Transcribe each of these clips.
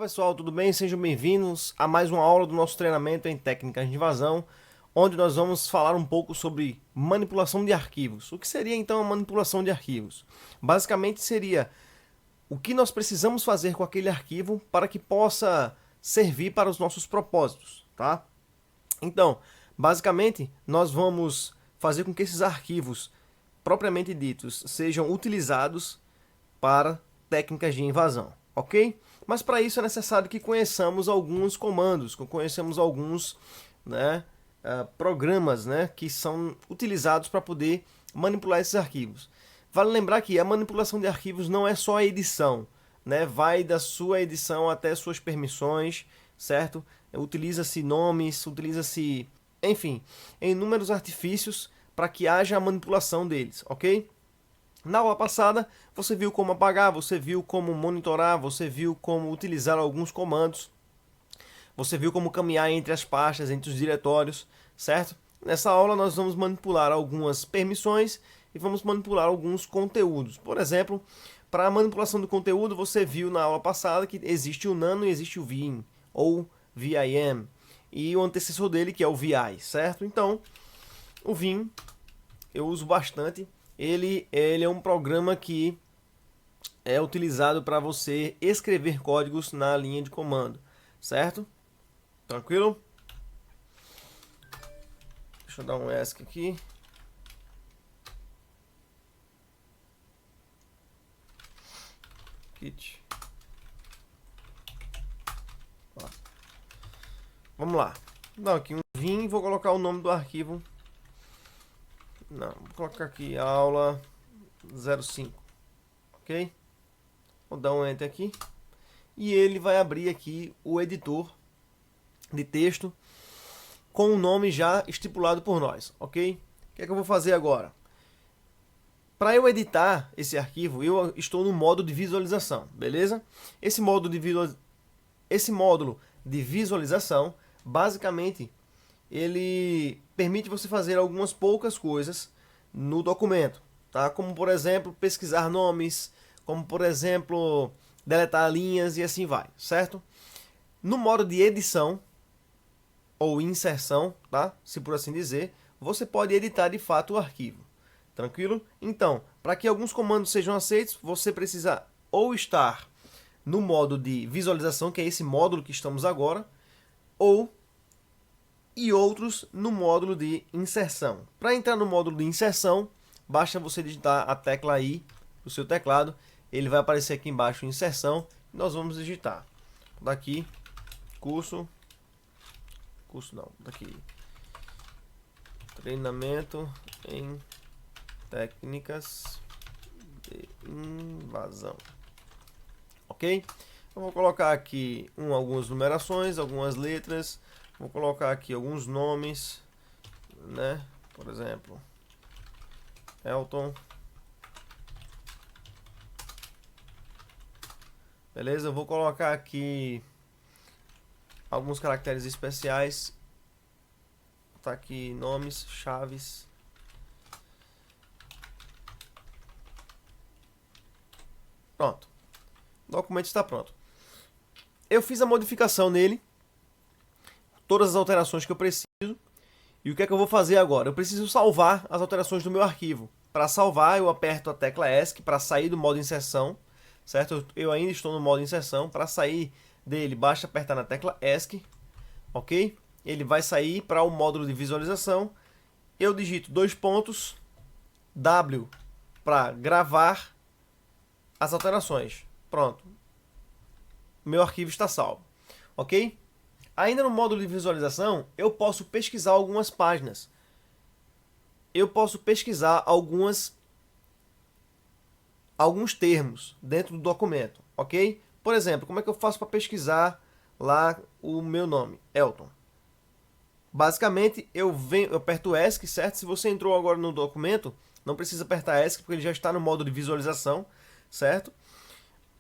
Pessoal, tudo bem? Sejam bem-vindos a mais uma aula do nosso treinamento em técnicas de invasão, onde nós vamos falar um pouco sobre manipulação de arquivos. O que seria então a manipulação de arquivos? Basicamente seria o que nós precisamos fazer com aquele arquivo para que possa servir para os nossos propósitos, tá? Então, basicamente, nós vamos fazer com que esses arquivos propriamente ditos sejam utilizados para técnicas de invasão, ok? Mas para isso é necessário que conheçamos alguns comandos, que conheçamos alguns programas que são utilizados para poder manipular esses arquivos. Vale lembrar que a manipulação de arquivos não é só a edição, vai da sua edição até suas permissões, certo? Utiliza-se nomes, utiliza-se, enfim, inúmeros artifícios para que haja a manipulação deles, ok? Na aula passada, você viu como apagar, você viu como monitorar, você viu como utilizar alguns comandos, você viu como caminhar entre as pastas, entre os diretórios, certo? Nessa aula nós vamos manipular algumas permissões e vamos manipular alguns conteúdos. Por exemplo, para a manipulação do conteúdo, você viu na aula passada que existe o nano e existe o vim, ou VIM, e o antecessor dele que é o VI, certo? Então, o vim eu uso bastante. Ele é um programa que é utilizado para você escrever códigos na linha de comando, certo? Tranquilo? Deixa eu dar um ESC aqui. Kit. Vamos lá. Vou dar aqui um vim e vou colocar o nome do arquivo. Não, vou colocar aqui aula 05, ok? Vou dar um enter aqui e ele vai abrir aqui o editor de texto com o nome já estipulado por nós, ok? O que é que eu vou fazer agora? Para eu editar esse arquivo, eu estou no modo de visualização, beleza? Esse módulo de visualização, basicamente, ele permite você fazer algumas poucas coisas no documento, tá? Como, por exemplo, pesquisar nomes, como, por exemplo, deletar linhas e assim vai, certo? No modo de edição, ou inserção, tá? Se por assim dizer, você pode editar de fato o arquivo, tranquilo? Então, para que alguns comandos sejam aceitos, você precisa ou estar no modo de visualização, que é esse módulo que estamos agora, ou e outros no módulo de inserção. Para entrar no módulo de inserção, basta você digitar a tecla I do seu teclado, ele vai aparecer aqui embaixo inserção, e nós vamos digitar. Daqui, curso não, daqui, treinamento em técnicas de invasão, ok? Eu vou colocar aqui algumas numerações, algumas letras. Vou colocar aqui alguns nomes, Por exemplo, Elton. Beleza? Eu vou colocar aqui alguns caracteres especiais. Tá aqui nomes, chaves. Pronto. O documento está pronto. Eu fiz a modificação nele, todas as alterações que eu preciso. E o que é que eu vou fazer agora? Eu preciso salvar as alterações do meu arquivo. Para salvar, eu aperto a tecla ESC para sair do modo inserção, certo? Eu ainda estou no modo inserção. Para sair dele, basta apertar na tecla ESC, ok? Ele vai sair para o módulo de visualização. Eu digito dois pontos, W para gravar as alterações. Pronto. Meu arquivo está salvo, ok? Ainda no módulo de visualização, eu posso pesquisar algumas páginas. Eu posso pesquisar alguns termos dentro do documento, ok? Por exemplo, como é que eu faço para pesquisar lá o meu nome, Elton? Basicamente, eu aperto ESC, certo? Se você entrou agora no documento, não precisa apertar ESC, porque ele já está no modo de visualização, certo?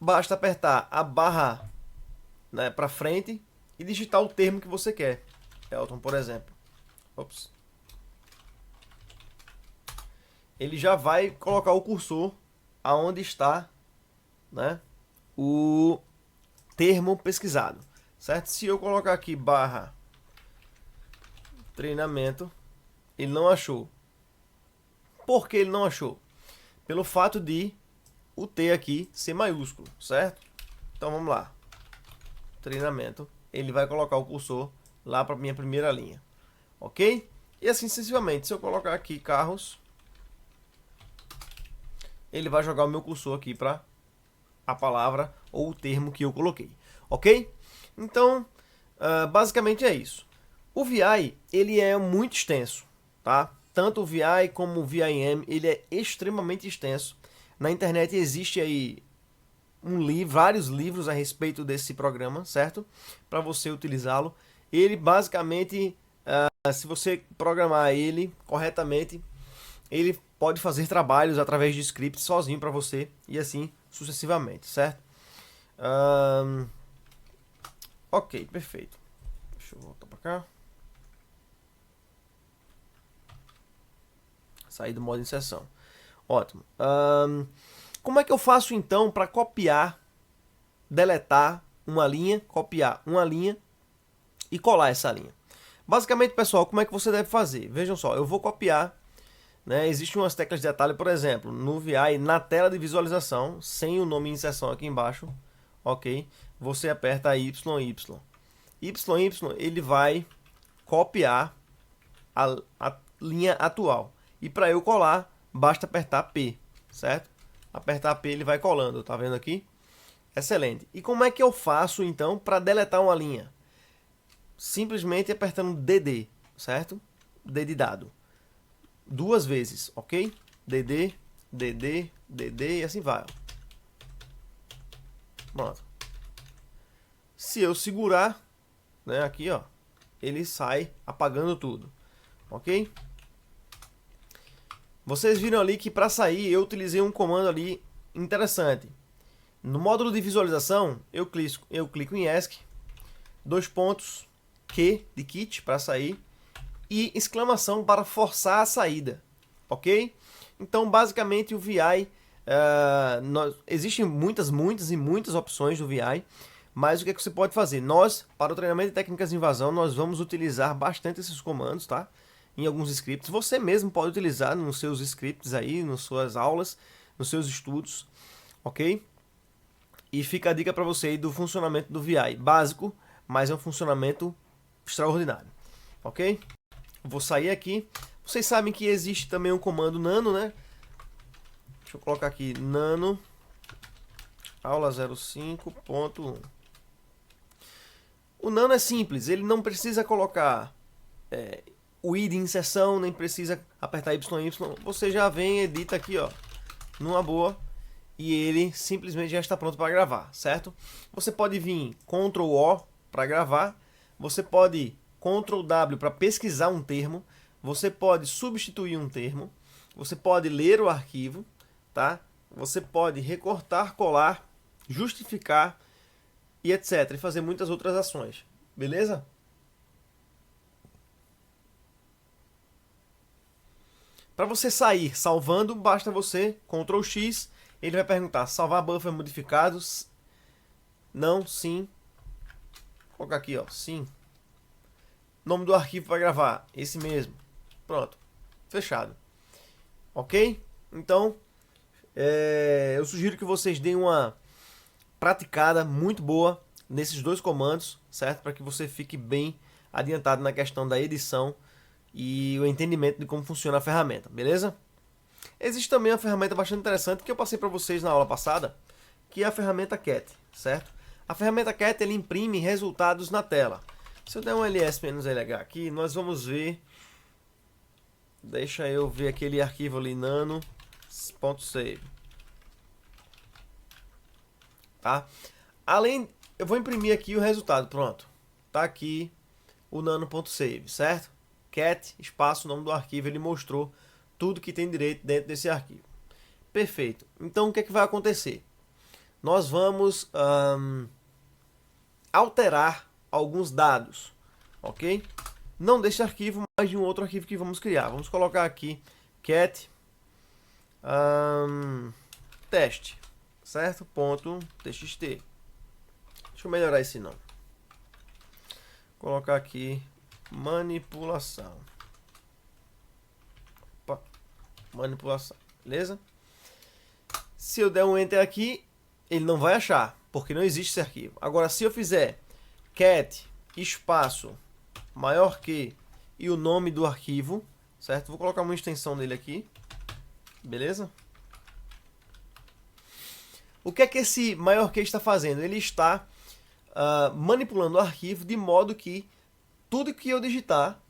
Basta apertar a barra para frente e digitar o termo que você quer. Elton, por exemplo. Ops. Ele já vai colocar o cursor aonde está o termo pesquisado, certo? Se eu colocar aqui barra treinamento, ele não achou. Por que ele não achou? Pelo fato de o T aqui ser maiúsculo, certo? Então vamos lá. Treinamento, ele vai colocar o cursor lá para minha primeira linha, ok? E assim sucessivamente. Se eu colocar aqui carros, ele vai jogar o meu cursor aqui para a palavra ou o termo que eu coloquei, ok? Então, basicamente é isso. O VI, ele é muito extenso, tá? Tanto o VI como o VIM, ele é extremamente extenso. Na internet existe aí vários livros a respeito desse programa, certo? Para você utilizá-lo. Ele basicamente, se você programar ele corretamente, ele pode fazer trabalhos através de scripts sozinho para você e assim sucessivamente, certo? Ok, perfeito. Deixa eu voltar para cá. Sair do modo inserção. Ótimo. Como é que eu faço então para copiar, deletar uma linha, copiar uma linha e colar essa linha? Basicamente, pessoal, como é que você deve fazer? Vejam só, eu vou copiar, né? Existem umas teclas de atalho, por exemplo, no VI, na tela de visualização, sem o nome inserção aqui embaixo, ok? Você aperta YY. YY, ele vai copiar a linha atual. E para eu colar, basta apertar P, certo? Apertar P, ele vai colando, tá vendo aqui? Excelente. E como é que eu faço então para deletar uma linha? Simplesmente apertando DD, certo? D de dado. 2 vezes, ok? DD, DD, DD e assim vai. Pronto. Se eu segurar, né, aqui, ó, ele sai apagando tudo, ok? Vocês viram ali que para sair eu utilizei um comando ali interessante. No módulo de visualização, eu clico em ESC, 2 pontos, Q de kit para sair e exclamação para forçar a saída, ok? Então basicamente o VI, existem muitas opções do VI, mas o que é que você pode fazer? Nós, para o treinamento de técnicas de invasão, nós vamos utilizar bastante esses comandos, tá? Em alguns scripts, você mesmo pode utilizar nos seus scripts aí, nas suas aulas, nos seus estudos, ok? E fica a dica para você aí do funcionamento do VI, básico, mas é um funcionamento extraordinário, ok? Vou sair aqui. Vocês sabem que existe também um comando nano, né? Deixa eu colocar aqui, nano, aula 05.1. O nano é simples, ele não precisa colocar o i de inserção, nem precisa apertar YY, você já vem, edita aqui, ó, numa boa, e ele simplesmente já está pronto para gravar, certo? Você pode vir Ctrl O para gravar, você pode Ctrl W para pesquisar um termo, você pode substituir um termo, você pode ler o arquivo, tá? Você pode recortar, colar, justificar e etc. E fazer muitas outras ações, beleza? Para você sair salvando, basta você Ctrl X, ele vai perguntar, salvar buffer modificados? Não, sim. Vou colocar aqui, ó, sim. Nome do arquivo para gravar, esse mesmo. Pronto, fechado. Ok? Então, eu sugiro que vocês deem uma praticada muito boa nesses 2 comandos, certo? Para que você fique bem adiantado na questão da edição e o entendimento de como funciona a ferramenta, beleza? Existe também uma ferramenta bastante interessante que eu passei para vocês na aula passada, que é a ferramenta Cat, certo? A ferramenta Cat, ele imprime resultados na tela. Se eu der um ls-lh aqui, nós vamos ver, deixa eu ver aquele arquivo ali, nano.save, tá? Eu vou imprimir aqui o resultado, pronto. Tá aqui o nano.save, certo? Cat, espaço, nome do arquivo, ele mostrou tudo que tem direito dentro desse arquivo. Perfeito. Então, o que é que vai acontecer? Nós vamos alterar alguns dados, ok? Não desse arquivo, mas de um outro arquivo que vamos criar. Vamos colocar aqui cat teste, certo? Ponto .txt. Deixa eu melhorar esse nome. Vou colocar aqui manipulação. Opa, manipulação, beleza? Se eu der um enter aqui, ele não vai achar, porque não existe esse arquivo. Agora, se eu fizer cat espaço maior que e o nome do arquivo, certo? Vou colocar uma extensão dele aqui, beleza? O que é que esse maior que está fazendo? Ele está manipulando o arquivo de modo que tudo que eu digitar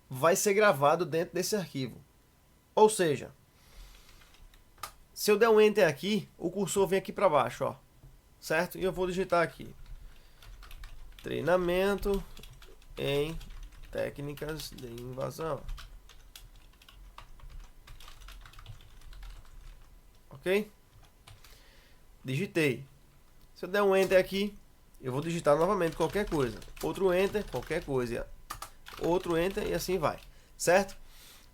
vai ser gravado dentro desse arquivo. Ou seja, se eu der um enter aqui, o cursor vem aqui para baixo, ó, certo? E eu vou digitar aqui: treinamento em técnicas de invasão. Ok? Digitei. Se eu der um enter aqui, eu vou digitar novamente qualquer coisa. Outro enter, qualquer coisa. Outro enter e assim vai. Certo?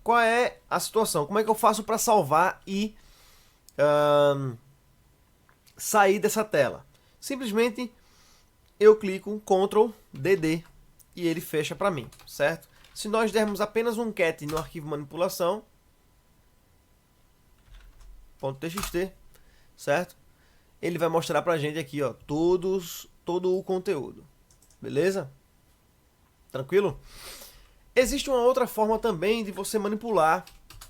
Qual é a situação? Como é que eu faço para salvar e sair dessa tela? Simplesmente eu clico Ctrl DD e ele fecha para mim, certo? Se nós dermos apenas um cat no arquivo manipulação, .txt, certo? Ele vai mostrar pra gente aqui, ó, todo o conteúdo. Beleza? Tranquilo? Existe uma outra forma também de você manipular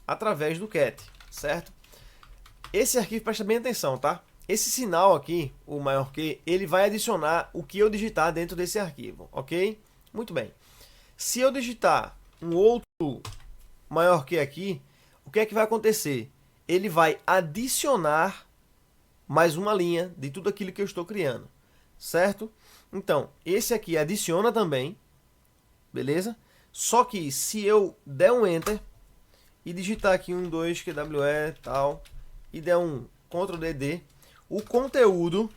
através do cat, certo? Esse arquivo, presta bem atenção, tá? Esse sinal aqui, o maior que, ele vai adicionar o que eu digitar dentro desse arquivo, ok? Muito bem. Se eu digitar um outro maior que aqui, o que é que vai acontecer? Ele vai adicionar mais uma linha de tudo aquilo que eu estou criando, certo? Então, esse aqui adiciona também, beleza? Só que se eu der um enter e digitar aqui 12 QWE tal, e der um Ctrl DD, o conteúdo,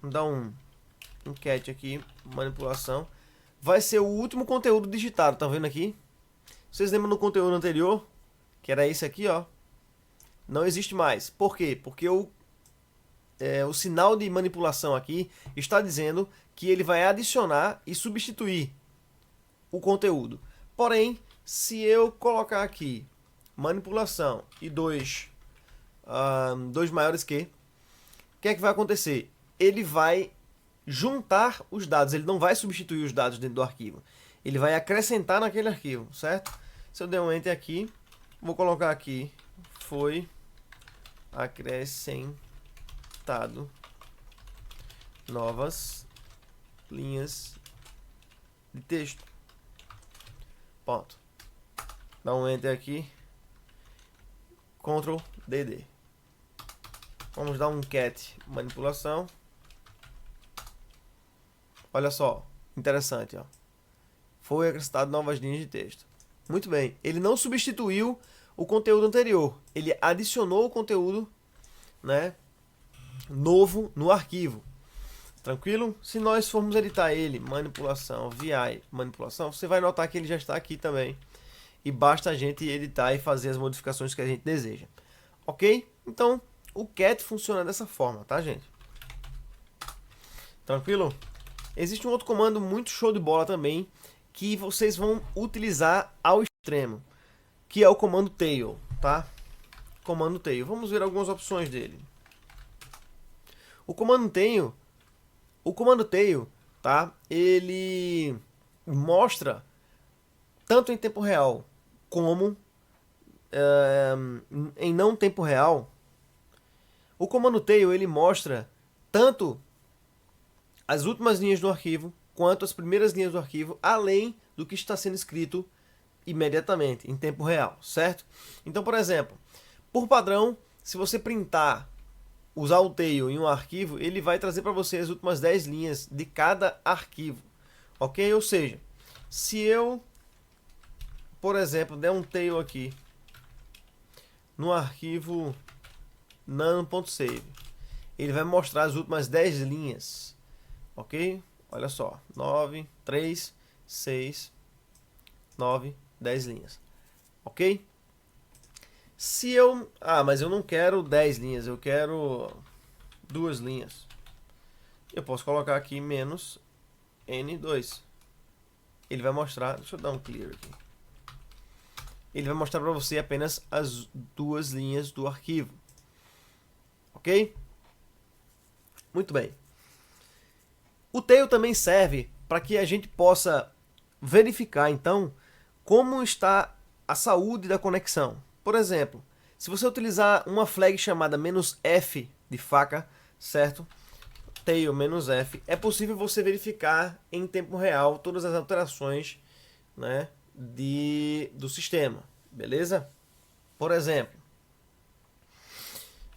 vou dar um cat aqui, manipulação, vai ser o último conteúdo digitado, tá vendo aqui? Vocês lembram do conteúdo anterior, que era esse aqui, ó? Não existe mais. Por quê? Porque o sinal de manipulação aqui está dizendo que ele vai adicionar e substituir o conteúdo. Porém, se eu colocar aqui manipulação e dois maiores que, o que é que vai acontecer? Ele vai juntar os dados, ele não vai substituir os dados dentro do arquivo. Ele vai acrescentar naquele arquivo, certo? Se eu der um enter aqui, vou colocar aqui, foi acrescentado novas linhas de texto. Ponto. Dá um enter aqui, Ctrl DD. Vamos dar um cat manipulação. Olha só, interessante, ó. Foi acrescentado novas linhas de texto. Muito bem, ele não substituiu o conteúdo anterior, ele adicionou o conteúdo, né, novo no arquivo. Tranquilo? Se nós formos editar ele, manipulação, VI, manipulação, você vai notar que ele já está aqui também. E basta a gente editar e fazer as modificações que a gente deseja. Ok? Então, o cat funciona dessa forma, tá, gente? Tranquilo? Existe um outro comando muito show de bola também, que vocês vão utilizar ao extremo, que é o comando tail, tá? Comando tail. Vamos ver algumas opções dele. O comando tail, tá? Ele mostra tanto em tempo real como em não tempo real. O comando tail ele mostra tanto as últimas linhas do arquivo quanto as primeiras linhas do arquivo, além do que está sendo escrito imediatamente, em tempo real, certo? Então, por exemplo, por padrão, se você printar, usar o tail em um arquivo, ele vai trazer para você as últimas 10 linhas de cada arquivo, ok? Ou seja, se eu, por exemplo, der um tail aqui no arquivo nano.save, ele vai mostrar as últimas 10 linhas, ok? Olha só, 9, 3, 6, 9, 10 linhas, ok? Se eu... mas eu não quero 10 linhas, eu quero 2 linhas. eu posso colocar aqui menos N2. Ele vai mostrar, deixa eu dar um clear aqui. Ele vai mostrar para você apenas as duas linhas do arquivo. Ok? Muito bem. O tail também serve para que a gente possa verificar, então, como está a saúde da conexão. Por exemplo, se você utilizar uma flag chamada "-f" de faca, certo? Tail "-f", é possível você verificar em tempo real todas as alterações, né, do sistema, beleza? Por exemplo,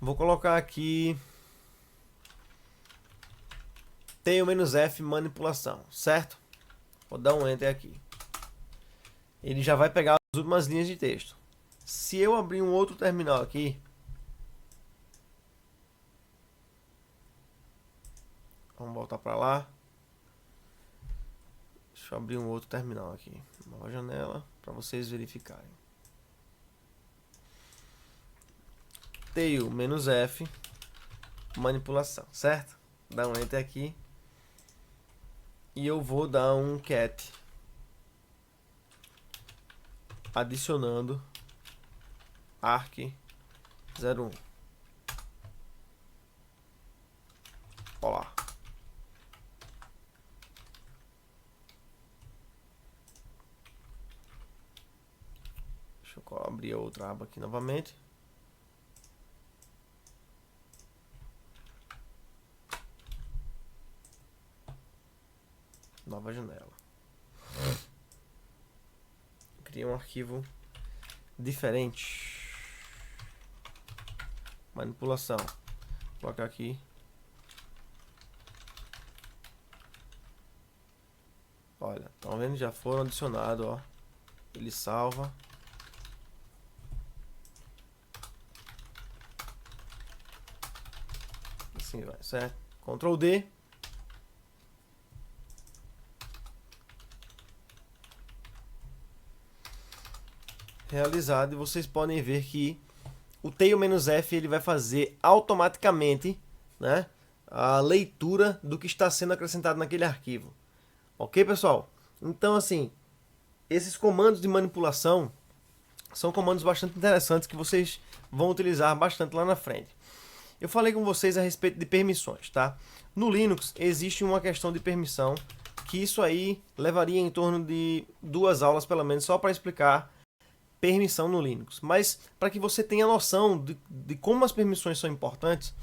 vou colocar aqui tail "-f" manipulação, certo? Vou dar um enter aqui. Ele já vai pegar as últimas linhas de texto. Se eu abrir um outro terminal aqui, vamos voltar para lá. Deixa eu abrir um outro terminal aqui, nova janela, para vocês verificarem. Tail "-f", manipulação, certo? Dá um enter aqui. E eu vou dar um cat adicionando arc01. Olá. Deixa eu abrir a outra aba aqui novamente. Nova janela. Criei um arquivo diferente. Manipulação. Vou colocar aqui. Olha, estão vendo? Já foram adicionados, ó. Ele salva. Assim vai, certo? Ctrl D. Realizado, e vocês podem ver que o tail "-f" ele vai fazer automaticamente, né, a leitura do que está sendo acrescentado naquele arquivo. Ok, pessoal? Então, assim, esses comandos de manipulação são comandos bastante interessantes que vocês vão utilizar bastante lá na frente. Eu falei com vocês a respeito de permissões, tá? No Linux existe uma questão de permissão que isso aí levaria em torno de 2 aulas pelo menos só para explicar permissão no Linux. Mas para que você tenha noção de como as permissões são importantes,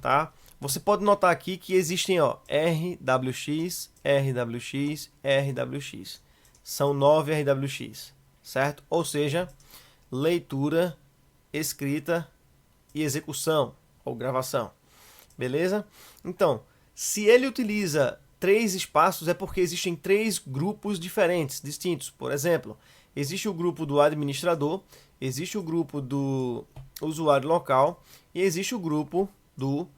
tá? Você pode notar aqui que existem, ó, RWX, RWX, RWX. São 9 RWX, certo? Ou seja, leitura, escrita e execução ou gravação. Beleza? Então, se ele utiliza 3 espaços é porque existem 3 grupos diferentes, distintos. Por exemplo, existe o grupo do administrador, existe o grupo do usuário local e existe o grupo do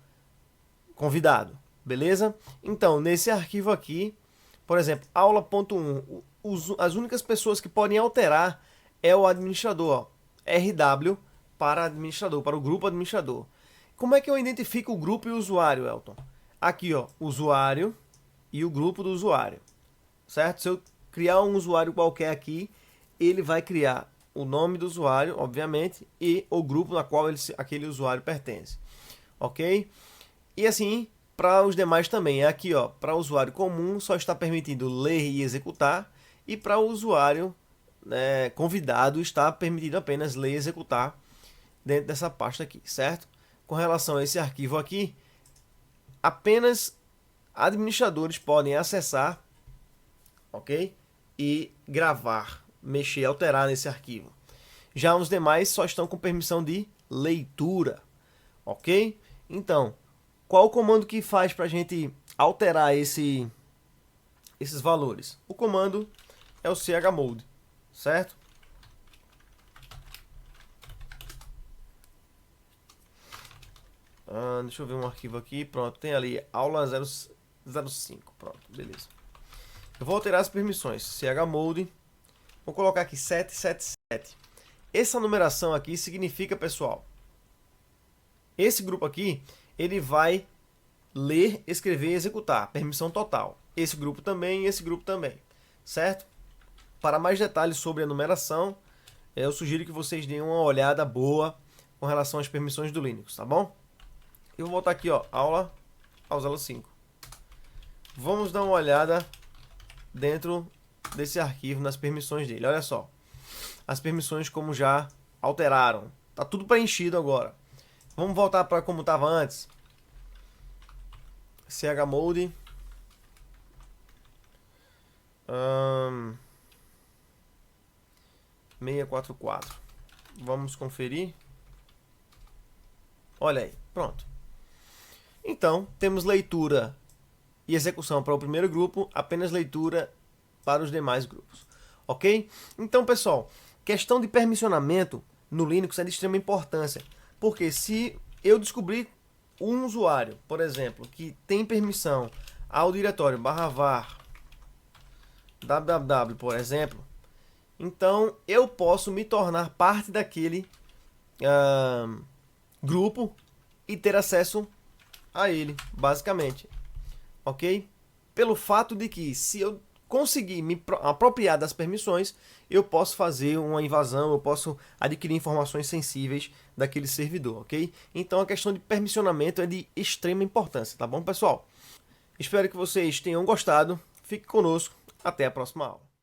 convidado, beleza? Então, nesse arquivo aqui, por exemplo, aula.1, as únicas pessoas que podem alterar é o administrador, ó, RW para administrador, para o grupo administrador. Como é que eu identifico o grupo e o usuário, Elton? Aqui, ó, usuário e o grupo do usuário, certo? Se eu criar um usuário qualquer aqui, ele vai criar o nome do usuário, obviamente, e o grupo na qual aquele usuário pertence, ok? E assim, para os demais também, é aqui, ó, para o usuário comum só está permitindo ler e executar, e para o usuário, né, convidado está permitido apenas ler e executar dentro dessa pasta aqui, certo? Com relação a esse arquivo aqui, apenas administradores podem acessar, ok? E gravar, mexer, alterar nesse arquivo. Já os demais só estão com permissão de leitura, ok? Então, qual o comando que faz para a gente alterar esses valores? O comando é o chmod, certo? Deixa eu ver um arquivo aqui, pronto, tem ali aula 005, pronto, beleza. Eu vou alterar as permissões, chmod, vou colocar aqui 777. Essa numeração aqui significa, pessoal, esse grupo aqui, ele vai ler, escrever e executar, permissão total. Esse grupo também e esse grupo também, certo? Para mais detalhes sobre a numeração, eu sugiro que vocês deem uma olhada boa com relação às permissões do Linux, tá bom? Eu vou voltar aqui, ó, aula ao 05. Vamos dar uma olhada dentro desse arquivo, nas permissões dele. Olha só, as permissões como já alteraram. Tá tudo preenchido agora. Vamos voltar para como estava antes. chmod 644. Vamos conferir. Olha aí, pronto. Então, temos leitura e execução para o primeiro grupo, apenas leitura para os demais grupos. Ok? Então, pessoal, questão de permissionamento no Linux é de extrema importância. Porque se eu descobrir um usuário, por exemplo, que tem permissão ao diretório /var www, por exemplo, então eu posso me tornar parte daquele grupo e ter acesso a ele, basicamente. Ok? Pelo fato de que se eu conseguir me apropriar das permissões, eu posso fazer uma invasão, eu posso adquirir informações sensíveis daquele servidor, ok? Então a questão de permissionamento é de extrema importância, tá bom, pessoal? Espero que vocês tenham gostado. Fique conosco. Até a próxima aula.